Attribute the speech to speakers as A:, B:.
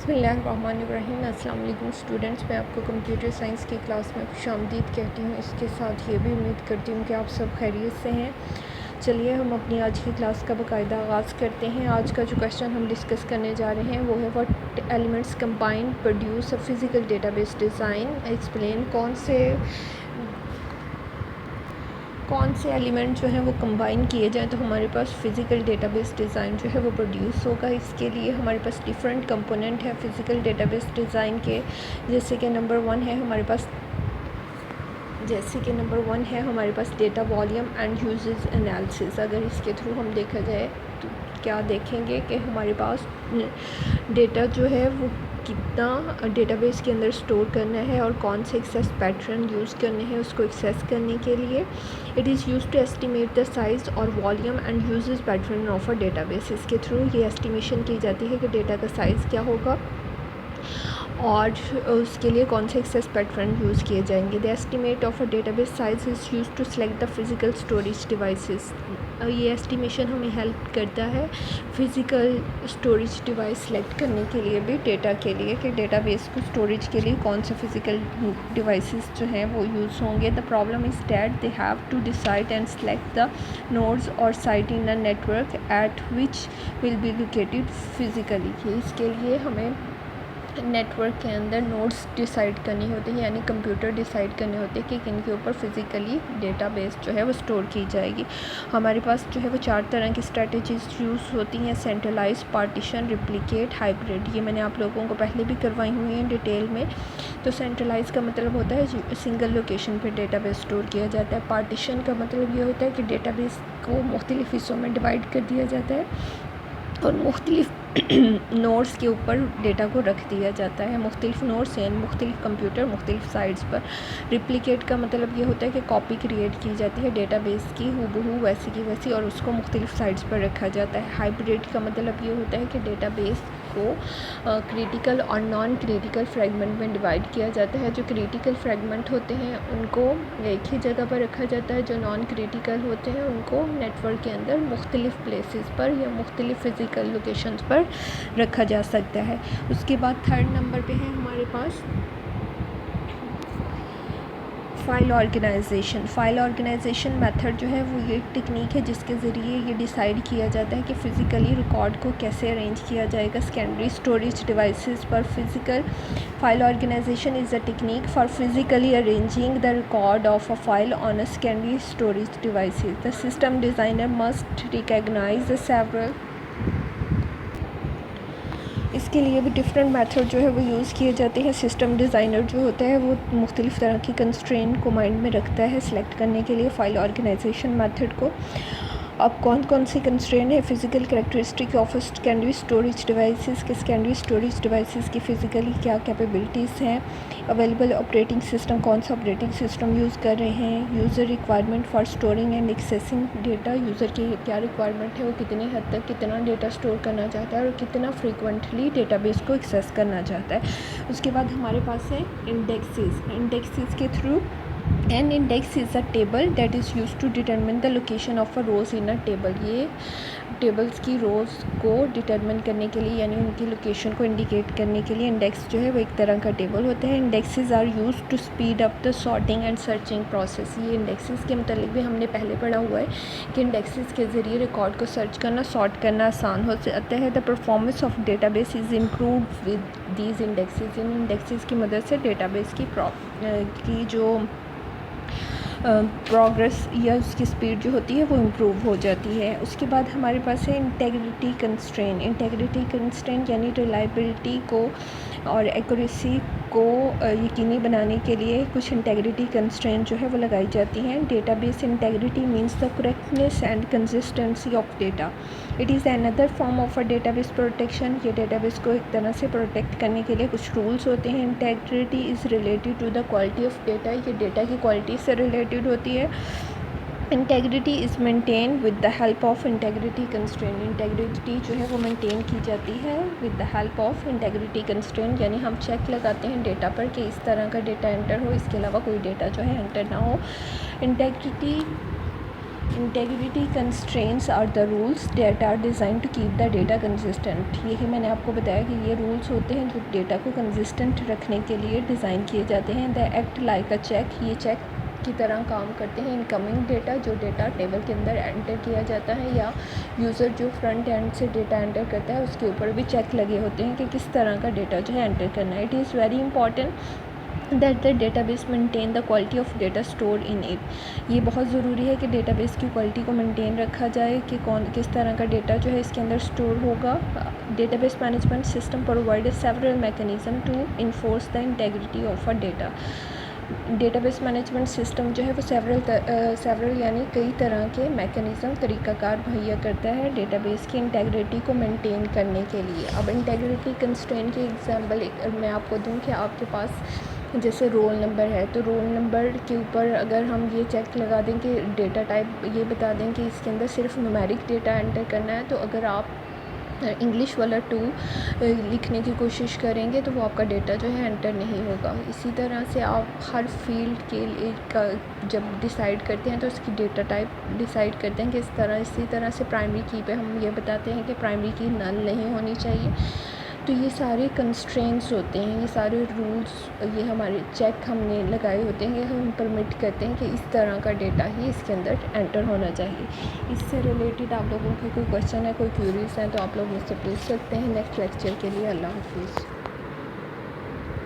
A: बिस्मिल्लाहिर्रहमानिर्रहीम। अस्सलाम वालेकुम स्टूडेंट्स, मैं आपको कंप्यूटर साइंस की क्लास में खुशामदीद कहती हूँ। इसके साथ ये भी उम्मीद करती हूँ कि आप सब खैरियत से हैं। चलिए हम अपनी आज की क्लास का बाकायदा आगाज़ करते हैं। आज का जो क्वेश्चन हम डिस्कस करने जा रहे हैं वो है what elements combine produce a physical database design. Explain कौन से एलिमेंट जो हैं वो कंबाइन किए जाएँ तो हमारे पास फ़िज़िकल डेटाबेस डिज़ाइन जो है वो प्रोड्यूस होगा। इसके लिए हमारे पास डिफरेंट कंपोनेंट है फ़िज़िकल डेटाबेस डिज़ाइन के, जैसे कि नंबर वन है हमारे पास data volume and usages analysis. अगर इसके थ्रू हम देखा जाए तो क्या देखेंगे कि हमारे पास डेटा जो है वो कितना डेटाबेस के अंदर स्टोर करना है और कौन से एक्सेस पैटर्न यूज़ करने हैं उसको एक्सेस करने के लिए। It is use to estimate the size और volume and usages pattern of a database. इसके थ्रू ये एस्टिमेशन की जाती है कि डेटा का साइज़ क्या होगा और उसके लिए कौन से एक्सेस पैटर्न यूज़ किए जाएंगे। The estimate of a database size is use to select the physical storage devices. ये एस्टिमेशन हमें हेल्प करता है फिज़िकल स्टोरेज डिवाइस सेलेक्ट करने के लिए भी, डेटा के लिए कि डेटाबेस को स्टोरेज के लिए कौन से फिज़िकल डिवाइसेस जो हैं वो यूज़ होंगे। The problem is that they have to decide and select the nodes और site in a network at which will be located physically. इसके लिए हमें नेटवर्क के अंदर नोड्स डिसाइड करनी होती है, यानी कंप्यूटर डिसाइड करने होते हैं कि किन के ऊपर फिज़िकली डेटाबेस जो है वो स्टोर की जाएगी। हमारे पास जो है वो 4 तरह की स्ट्रेटजीज यूज़ होती हैं: सेंट्रलाइज, पार्टीशन, रिप्लिकेट, हाइब्रिड। ये मैंने आप लोगों को पहले भी करवाई हुई हैं डिटेल में। तो सेंट्रलाइज का मतलब होता है सिंगल लोकेशन पर डेटाबेस स्टोर किया जाता है। पार्टीशन का मतलब ये होता है कि डेटाबेस को मुख्तलिफ़ हिस्सों में डिवाइड कर दिया जाता है और मुख्तलिफ़ नोड्स के ऊपर डेटा को रख दिया जाता है, मुख्तलिफ़ नोड्स यानी मुख्तलिफ़ कंप्यूटर मुख्तलिफ़ साइट्स पर। रिप्लिकेट का मतलब ये होता है कि कॉपी क्रिएट की जाती है डेटाबेस की हूबहू वैसी की वैसी और उसको मुख्तलिफ़ साइट्स पर रखा जाता है। हाइब्रिड का मतलब ये होता है कि डेटाबेस को क्रिटिकल और नॉन क्रिटिकल फ्रेगमेंट में डिवाइड किया जाता है। जो क्रिटिकल फ्रेगमेंट होते हैं उनको एक ही जगह पर रखा जाता है, जो नॉन क्रिटिकल होते हैं उनको नेटवर्क के अंदर मुख्तलिफ़ प्लेसेस पर या मुख्तलिफ़ फ़िज़िकल लोकेशंस पर रखा जा सकता है। उसके बाद थर्ड नंबर पे है हमारे पास फ़ाइल ऑर्गेनाइजेशन मेथड जो है वो ये टेक्निक है जिसके ज़रिए ये डिसाइड किया जाता है कि फ़िज़िकली रिकॉर्ड को कैसे अरेंज किया जाएगा सेकेंडरी स्टोरेज डिवाइसेस पर। Physical file organization is a technique for physically arranging the record of a file on a secondary storage devices. The system designer must recognize the several. इसके लिए भी different method जो है वो use किए जाते हैं। सिस्टम डिज़ाइनर जो होता है वो मुख्तलिफ़ तरह की कंस्ट्रेंट को माइंड में रखता है सिलेक्ट करने के लिए फ़ाइल ऑर्गेनाइजेशन मेथड को। अब कौन सी कंस्ट्रेंट है? Physical characteristic of secondary storage devices के सेकेंडरी स्टोरेज डिवाइसेस की फ़िज़िकली क्या कैपेबिलिटीज़ हैं। अवेलेबल ऑपरेटिंग सिस्टम, कौन सा ऑपरेटिंग सिस्टम यूज़ कर रहे हैं। User requirement for storing and accessing data, user की क्या रिक्वायरमेंट है, वो कितनी हद तक कितना डेटा स्टोर करना चाहता है और कितना फ्रीक्वेंटली डेटाबेस को एक्सेस करना चाहता है। उसके बाद हमारे पास है इंडेक्सेस के through An index is a table that is used to determine the location of a rows in a table। ये टेबल्स की रोज़ को डिटरमिन करने के लिए यानी उनकी लोकेशन को इंडिकेट करने के लिए इंडेक्स जो है वो एक तरह का टेबल होता है। Indexes are used to speed up the sorting and searching process. ये इंडेक्सेस के मतलब भी हमने पहले पढ़ा हुआ है कि इंडेक्सेस के ज़रिए रिकॉर्ड को सर्च करना, सॉर्ट करना आसान हो जाता है। The performance of database is improve with these indexes. In indexes की मदद से डेटाबेस की जो प्रोग्रेस या उसकी स्पीड जो होती है वो इम्प्रूव हो जाती है। उसके बाद हमारे पास है इंटेग्रिटी कंस्ट्रेंट यानी रिलायबिलिटी को और एक्यूरेसी को यकीनी बनाने के लिए कुछ इंटेग्रिटी कंस्ट्रेंट जो है वो लगाई जाती हैं। Database integrity means the correctness and consistency of data. It is another form of a database protection. ये डेटाबेस को एक तरह से प्रोटेक्ट करने के लिए कुछ रूल्स होते हैं। Integrity is related to the quality of data. ये डेटा की क्वालिटी से रिलेटेड होती है। Integrity is maintain with the help of integrity constraint. Integrity जो है वो मेंटेन की जाती है with the help of integrity constraint, यानी हम चेक लगाते हैं डेटा पर कि इस तरह का डेटा एंटर हो, इसके अलावा कोई डेटा जो है एंटर ना हो। Integrity integrity constraints are the rules that are design to keep the data consistent. यही मैंने आपको बताया कि ये रूल्स होते हैं जो डेटा को कंसिस्टेंट रखने के लिए डिज़ाइन किए जाते हैं। The act like a check, ये चेक की तरह काम करते हैं। इनकमिंग डेटा, जो डेटा टेबल के अंदर एंटर किया जाता है या यूज़र जो फ्रंट एंड से डेटा एंटर करता है उसके ऊपर भी चेक लगे होते हैं कि किस तरह का डेटा जो है एंटर करना है। It is very important that the database maintain the quality of data store in it. ये बहुत ज़रूरी है कि डेटाबेस की क्वालिटी को मेंटेन रखा जाए कि किस तरह का डेटा जो है इसके अंदर स्टोर होगा। Database management system provide several mechanism to enforce the integrity of a data. Database management system जो है वो सेवरल यानी कई तरह के मैकेनिज़्म तरीक़ाकार मुहैया करता है डेटाबेस की इंटेग्रिटी को मेंटेन करने के लिए। अब इंटेग्रिटी कंस्ट्रेंट की एग्जांपल मैं आपको दूं कि आपके पास जैसे रोल नंबर है, तो रोल नंबर के ऊपर अगर हम ये चेक लगा दें कि डेटा टाइप ये बता दें कि इसके अंदर सिर्फ न्यूमेरिक डेटा एंटर करना है, तो अगर आप इंग्लिश वाला 2 लिखने की कोशिश करेंगे तो वो आपका डेटा जो है एंटर नहीं होगा। इसी तरह से आप हर फील्ड के लिए का जब डिसाइड करते हैं तो उसकी डेटा टाइप डिसाइड करते हैं कि इसी तरह से प्राइमरी की पे हम ये बताते हैं कि प्राइमरी की नल नहीं होनी चाहिए। तो ये सारे कंस्ट्रेंट्स होते हैं, ये सारे रूल्स, ये हमारे चेक हमने लगाए होते हैं, हम परमिट करते हैं कि इस तरह का डेटा ही इसके अंदर एंटर होना चाहिए। इससे रिलेटेड आप लोगों के कोई क्वेश्चन है, कोई क्यूरीज हैं तो आप लोग मुझसे पूछ सकते हैं। नेक्स्ट लेक्चर के लिए अल्लाह हाफिज़।